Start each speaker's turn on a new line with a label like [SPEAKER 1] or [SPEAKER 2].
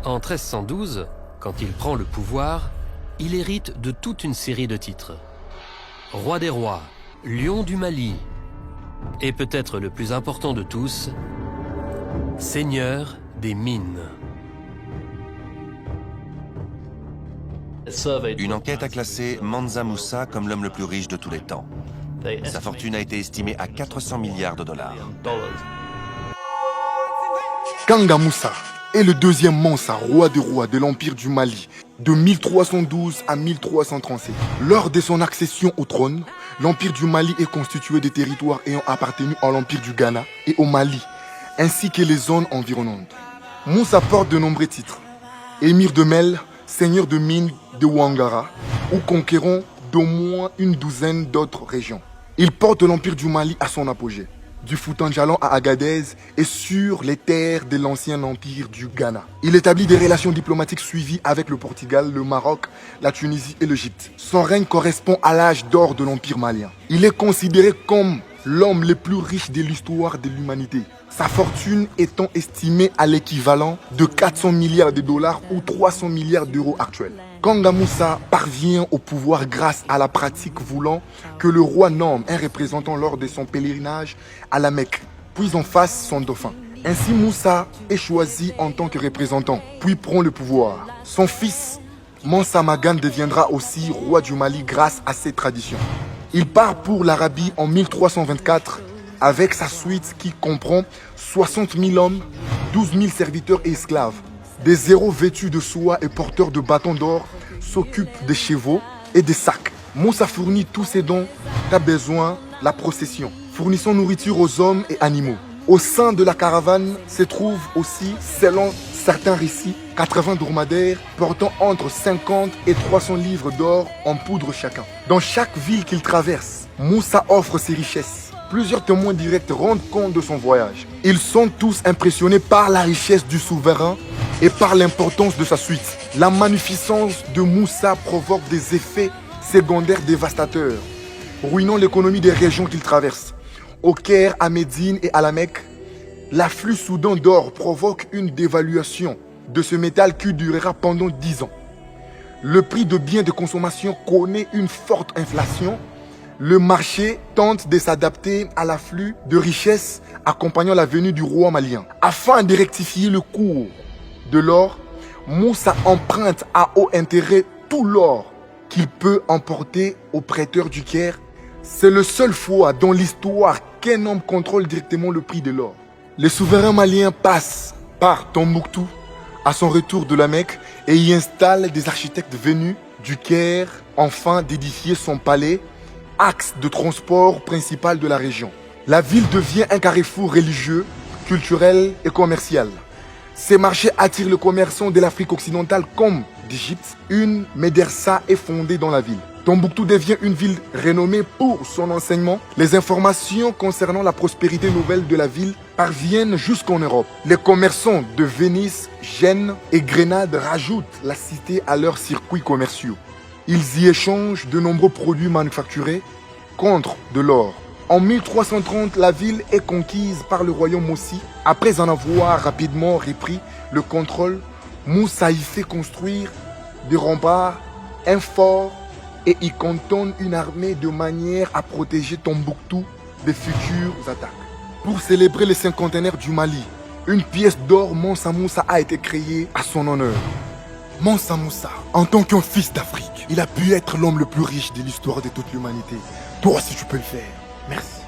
[SPEAKER 1] En 1312, quand il prend le pouvoir, il hérite de toute une série de titres. Roi des rois, lion du Mali, et peut-être le plus important de tous, seigneur des mines.
[SPEAKER 2] Une enquête a classé Mansa Musa comme l'homme le plus riche de tous les temps. Sa fortune a été estimée à 400 milliards de dollars.
[SPEAKER 3] Kanga Musa est le deuxième Mansa, roi des rois de l'Empire du Mali, de 1312 à 1337. Lors de son accession au trône, l'Empire du Mali est constitué de territoires ayant appartenu à l'Empire du Ghana et au Mali, ainsi que les zones environnantes. Musa porte de nombreux titres. Émir de Mel, seigneur de mines de Ouangara, ou conquérant d'au moins une douzaine d'autres régions. Il porte l'Empire du Mali à son apogée, du Fouta-Djallon à Agadez et sur les terres de l'ancien empire du Ghana. Il établit des relations diplomatiques suivies avec le Portugal, le Maroc, la Tunisie et l'Égypte. Son règne correspond à l'âge d'or de l'empire malien. Il est considéré comme l'homme le plus riche de l'histoire de l'humanité. Sa fortune étant estimée à l'équivalent de 400 milliards de dollars ou 300 milliards d'euros actuels. Kanga Musa parvient au pouvoir grâce à la pratique voulant que le roi nomme un représentant lors de son pèlerinage à la Mecque, puis en face son dauphin. Ainsi Musa est choisi en tant que représentant, puis prend le pouvoir. Son fils, Mansa Magan, deviendra aussi roi du Mali grâce à ces traditions. Il part pour l'Arabie en 1324 avec sa suite qui comprend 60 000 hommes, 12 000 serviteurs et esclaves. Des héros vêtus de soie et porteurs de bâtons d'or s'occupent des chevaux et des sacs. Musa fournit tous ces dons qu'a besoin la procession, fournissant nourriture aux hommes et animaux. Au sein de la caravane se trouvent aussi, selon certains récits, 80 dromadaires portant entre 50 et 300 livres d'or en poudre chacun. Dans chaque ville qu'il traverse, Musa offre ses richesses. Plusieurs témoins directs rendent compte de son voyage. Ils sont tous impressionnés par la richesse du souverain et par l'importance de sa suite. La magnificence de Musa provoque des effets secondaires dévastateurs, ruinant l'économie des régions qu'il traverse. Au Caire, à Médine et à la Mecque, l'afflux soudain d'or provoque une dévaluation de ce métal qui durera pendant 10 ans. Le prix de biens de consommation connaît une forte inflation. Le marché tente de s'adapter à l'afflux de richesses accompagnant la venue du roi malien. Afin de rectifier le cours de l'or, Musa emprunte à haut intérêt tout l'or qu'il peut emporter aux prêteurs du Caire. C'est la seule fois dans l'histoire qu'un homme contrôle directement le prix de l'or. Le souverain malien passe par Tombouctou à son retour de la Mecque et y installe des architectes venus du Caire afin d'édifier son palais, axe de transport principal de la région. La ville devient un carrefour religieux, culturel et commercial. Ces marchés attirent les commerçants de l'Afrique occidentale comme d'Égypte. Une médersa est fondée dans la ville. Tombouctou devient une ville renommée pour son enseignement. Les informations concernant la prospérité nouvelle de la ville parviennent jusqu'en Europe. Les commerçants de Venise, Gênes et Grenade rajoutent la cité à leurs circuits commerciaux. Ils y échangent de nombreux produits manufacturés contre de l'or. En 1330, la ville est conquise par le royaume Mossi. Après en avoir rapidement repris le contrôle, Musa y fait construire des remparts, un fort et y cantonne une armée de manière à protéger Tombouctou des futures attaques. Pour célébrer le cinquantenaire du Mali, une pièce d'or Mansa Musa a été créée à son honneur. Mansa Musa, en tant qu'un fils d'Afrique, il a pu être l'homme le plus riche de l'histoire de toute l'humanité. Toi aussi tu peux le faire. Merci.